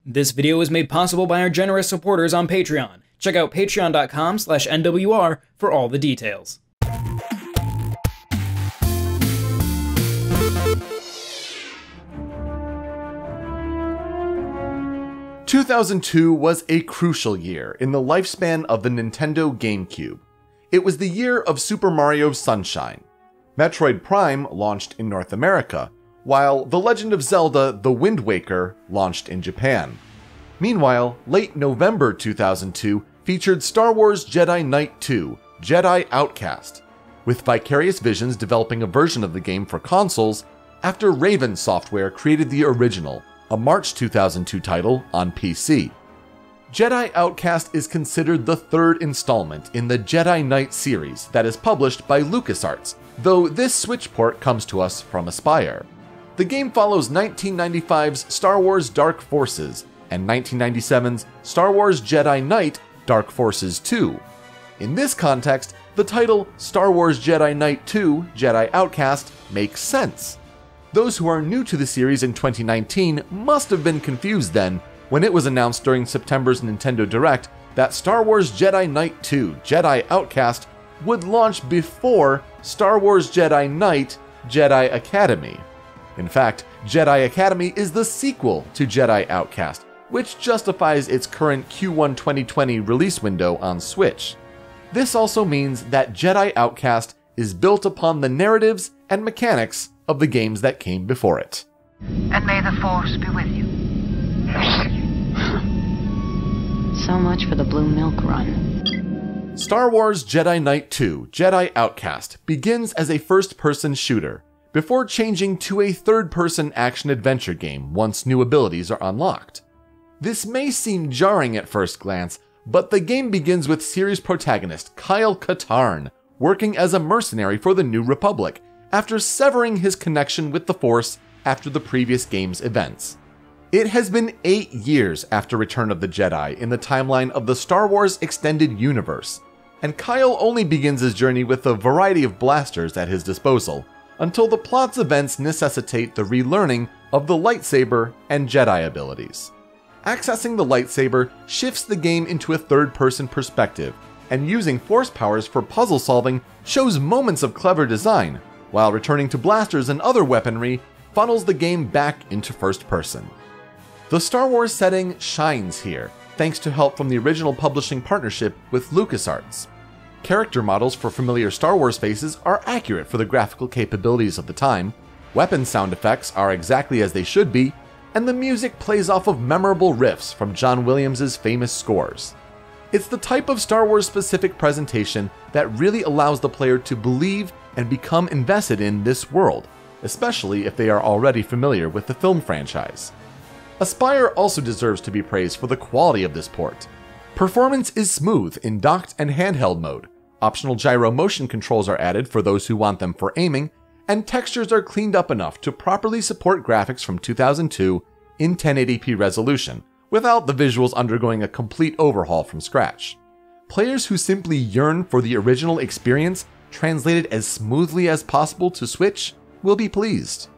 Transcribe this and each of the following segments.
This video was made possible by our generous supporters on Patreon. Check out patreon.com/NWR for all the details. "2002 was a crucial year in the lifespan of the Nintendo GameCube. It was the year of Super Mario Sunshine. Metroid Prime launched in North America, while The Legend of Zelda: The Wind Waker launched in Japan. Meanwhile, late November 2002 featured Star Wars Jedi Knight 2: Jedi Outcast, with Vicarious Visions developing a version of the game for consoles after Raven Software created the original, a March 2002 title on PC. Jedi Outcast is considered the third installment in the Jedi Knight series that is published by LucasArts, though this Switch port comes to us from Aspyr. The game follows 1995's Star Wars Dark Forces and 1997's Star Wars Jedi Knight Dark Forces 2. In this context, the title Star Wars Jedi Knight 2: Jedi Outcast makes sense. Those who are new to the series in 2019 must have been confused then when it was announced during September's Nintendo Direct that Star Wars Jedi Knight 2: Jedi Outcast would launch before Star Wars Jedi Knight: Jedi Academy. In fact, Jedi Academy is the sequel to Jedi Outcast, which justifies its current Q1 2020 release window on Switch. This also means that Jedi Outcast is built upon the narratives and mechanics of the games that came before it. And may the Force be with you. So much for the Blue Milk Run. Star Wars Jedi Knight 2: Jedi Outcast begins as a first-person shooter, before changing to a third-person action-adventure game once new abilities are unlocked. This may seem jarring at first glance, but the game begins with series protagonist Kyle Katarn working as a mercenary for the New Republic after severing his connection with the Force after the previous game's events. It has been 8 years after Return of the Jedi in the timeline of the Star Wars Extended Universe, and Kyle only begins his journey with a variety of blasters at his disposal, until the plot's events necessitate the relearning of the lightsaber and Jedi abilities. Accessing the lightsaber shifts the game into a third-person perspective, and using Force powers for puzzle solving shows moments of clever design, while returning to blasters and other weaponry funnels the game back into first person. The Star Wars setting shines here, thanks to help from the original publishing partnership with LucasArts. Character models for familiar Star Wars faces are accurate for the graphical capabilities of the time, weapon sound effects are exactly as they should be, and the music plays off of memorable riffs from John Williams' famous scores. It's the type of Star Wars specific presentation that really allows the player to believe and become invested in this world, especially if they are already familiar with the film franchise. Aspyr also deserves to be praised for the quality of this port. Performance is smooth in docked and handheld mode, optional gyro motion controls are added for those who want them for aiming, and textures are cleaned up enough to properly support graphics from 2002 in 1080p resolution, without the visuals undergoing a complete overhaul from scratch. Players who simply yearn for the original experience translated as smoothly as possible to Switch will be pleased.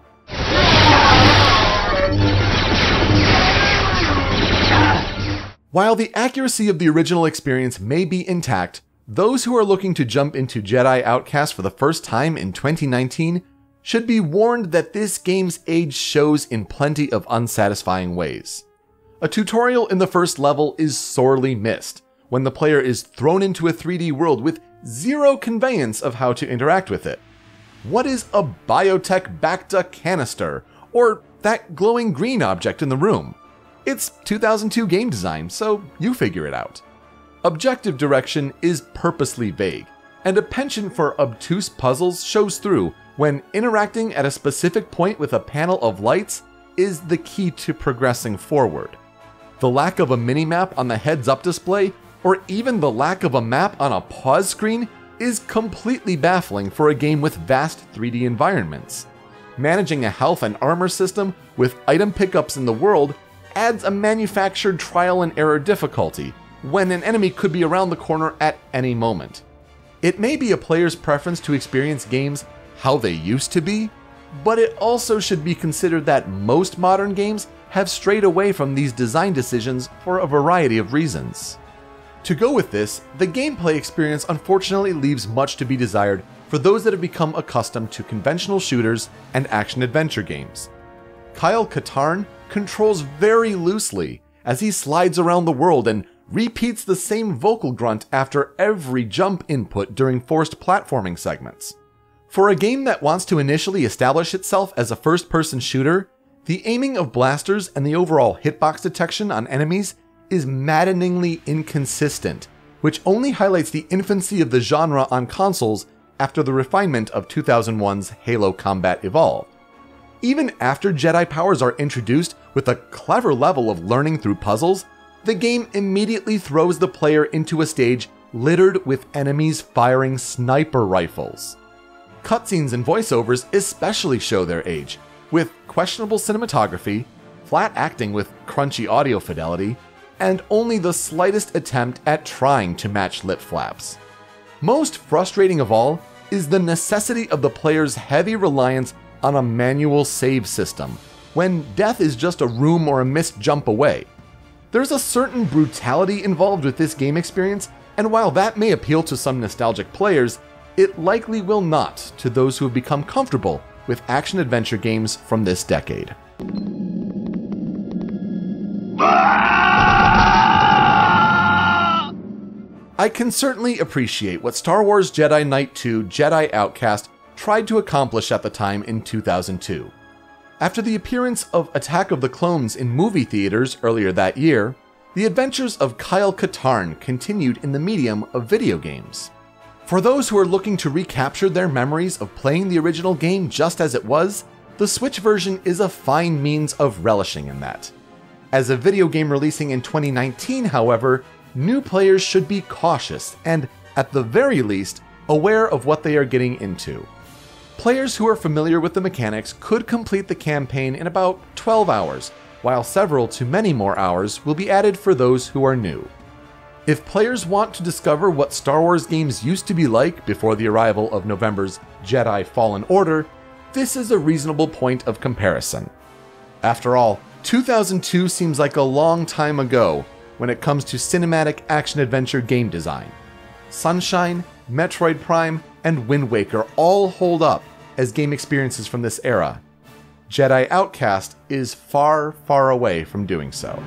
While the accuracy of the original experience may be intact, those who are looking to jump into Jedi Outcast for the first time in 2019 should be warned that this game's age shows in plenty of unsatisfying ways. A tutorial in the first level is sorely missed when the player is thrown into a 3D world with zero conveyance of how to interact with it. What is a biotech Bacta canister, or that glowing green object in the room? It's 2002 game design, so you figure it out. Objective direction is purposely vague, and a penchant for obtuse puzzles shows through when interacting at a specific point with a panel of lights is the key to progressing forward. The lack of a minimap on the heads-up display, or even the lack of a map on a pause screen, is completely baffling for a game with vast 3D environments. Managing a health and armor system with item pickups in the world adds a manufactured trial and error difficulty when an enemy could be around the corner at any moment. It may be a player's preference to experience games how they used to be, but it also should be considered that most modern games have strayed away from these design decisions for a variety of reasons. To go with this, the gameplay experience unfortunately leaves much to be desired for those that have become accustomed to conventional shooters and action-adventure games. Kyle Katarn controls very loosely as he slides around the world and repeats the same vocal grunt after every jump input during forced platforming segments. For a game that wants to initially establish itself as a first-person shooter, the aiming of blasters and the overall hitbox detection on enemies is maddeningly inconsistent, which only highlights the infancy of the genre on consoles after the refinement of 2001's Halo Combat Evolved. Even after Jedi powers are introduced with a clever level of learning through puzzles, the game immediately throws the player into a stage littered with enemies firing sniper rifles. Cutscenes and voiceovers especially show their age, with questionable cinematography, flat acting with crunchy audio fidelity, and only the slightest attempt at trying to match lip flaps. Most frustrating of all is the necessity of the player's heavy reliance on a manual save system, when death is just a room or a missed jump away. There's a certain brutality involved with this game experience, and while that may appeal to some nostalgic players, it likely will not to those who have become comfortable with action-adventure games from this decade. I can certainly appreciate what Star Wars Jedi Knight 2 Jedi Outcast tried to accomplish at the time in 2002. After the appearance of Attack of the Clones in movie theaters earlier that year, the adventures of Kyle Katarn continued in the medium of video games. For those who are looking to recapture their memories of playing the original game just as it was, the Switch version is a fine means of relishing in that. As a video game releasing in 2019, however, new players should be cautious and, at the very least, aware of what they are getting into. Players who are familiar with the mechanics could complete the campaign in about 12 hours, while several to many more hours will be added for those who are new. If players want to discover what Star Wars games used to be like before the arrival of November's Jedi Fallen Order, this is a reasonable point of comparison. After all, 2002 seems like a long time ago when it comes to cinematic action-adventure game design. Sunshine, Metroid Prime, and Wind Waker all hold up as game experiences from this era. Jedi Outcast is far, far away from doing so.